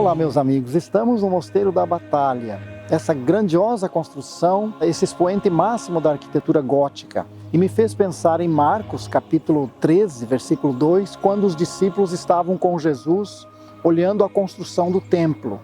Olá, meus amigos, estamos no Mosteiro da Batalha, essa grandiosa construção, esse expoente máximo da arquitetura gótica. E me fez pensar em Marcos, capítulo 13, versículo 2, quando os discípulos estavam com Jesus, olhando a construção do templo.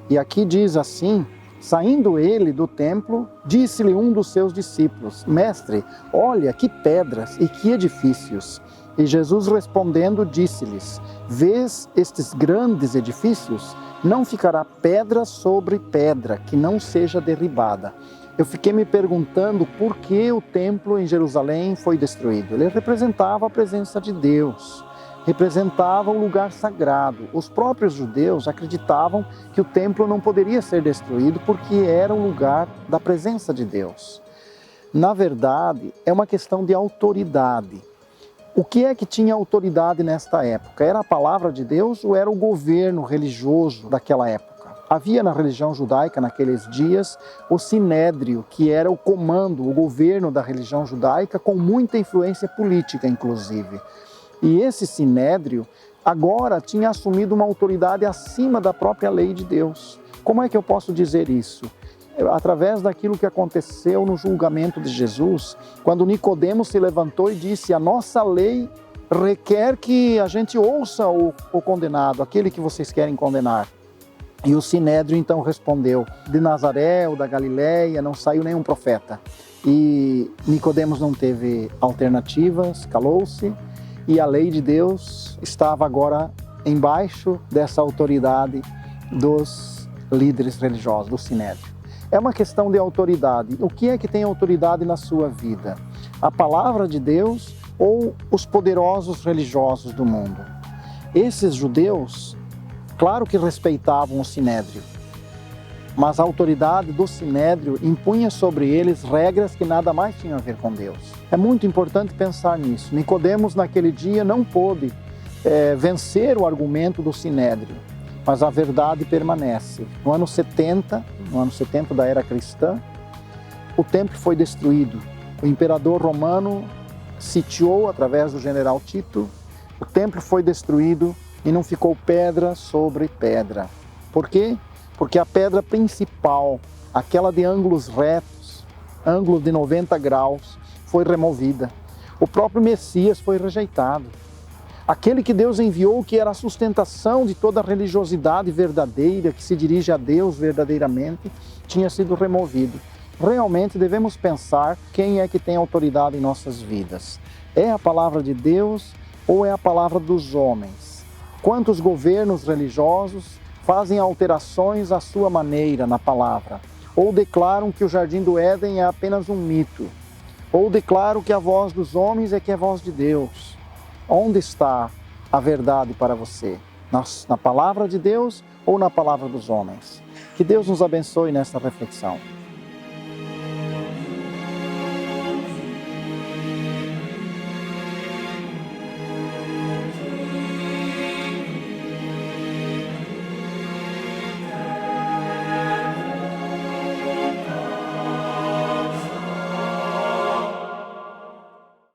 E aqui diz assim: saindo ele do templo, disse-lhe um dos seus discípulos: Mestre, olha que pedras e que edifícios. E Jesus respondendo disse-lhes: Vês estes grandes edifícios? Não ficará pedra sobre pedra que não seja derribada. Eu fiquei me perguntando por que o templo em Jerusalém foi destruído. Ele representava a presença de Deus, representava o lugar sagrado. Os próprios judeus acreditavam que o templo não poderia ser destruído porque era o lugar da presença de Deus. Na verdade, é uma questão de autoridade. O que é que tinha autoridade nesta época? Era a palavra de Deus ou era o governo religioso daquela época? Havia na religião judaica, naqueles dias, o sinédrio, que era o comando, o governo da religião judaica, com muita influência política, inclusive. E esse sinédrio agora tinha assumido uma autoridade acima da própria lei de Deus. Como é que eu posso dizer isso? Através daquilo que aconteceu no julgamento de Jesus, quando Nicodemos se levantou e disse: a nossa lei requer que a gente ouça o condenado, aquele que vocês querem condenar. E o sinédrio então respondeu: de Nazaré ou da Galileia não saiu nenhum profeta. E Nicodemos não teve alternativas, calou-se, e a lei de Deus estava agora embaixo dessa autoridade dos líderes religiosos, do sinédrio. É uma questão de autoridade. O que é que tem autoridade na sua vida? A palavra de Deus ou os poderosos religiosos do mundo? Esses judeus, claro que respeitavam o sinédrio, mas a autoridade do sinédrio impunha sobre eles regras que nada mais tinham a ver com Deus. É muito importante pensar nisso. Nicodemos naquele dia não pôde vencer o argumento do sinédrio, mas a verdade permanece. No ano 70 da era cristã, o templo foi destruído. O imperador romano sitiou através do general Tito, o templo foi destruído e não ficou pedra sobre pedra. Por quê? Porque a pedra principal, aquela de ângulos retos, ângulo de 90 graus, foi removida. O próprio Messias foi rejeitado. Aquele que Deus enviou, que era a sustentação de toda a religiosidade verdadeira, que se dirige a Deus verdadeiramente, tinha sido removido. Realmente devemos pensar quem é que tem autoridade em nossas vidas. É a palavra de Deus ou é a palavra dos homens? Quantos governos religiosos fazem alterações à sua maneira na palavra? Ou declaram que o Jardim do Éden é apenas um mito? Ou declaram que a voz dos homens é que é a voz de Deus? Onde está a verdade para você? Na palavra de Deus ou na palavra dos homens? Que Deus nos abençoe nesta reflexão.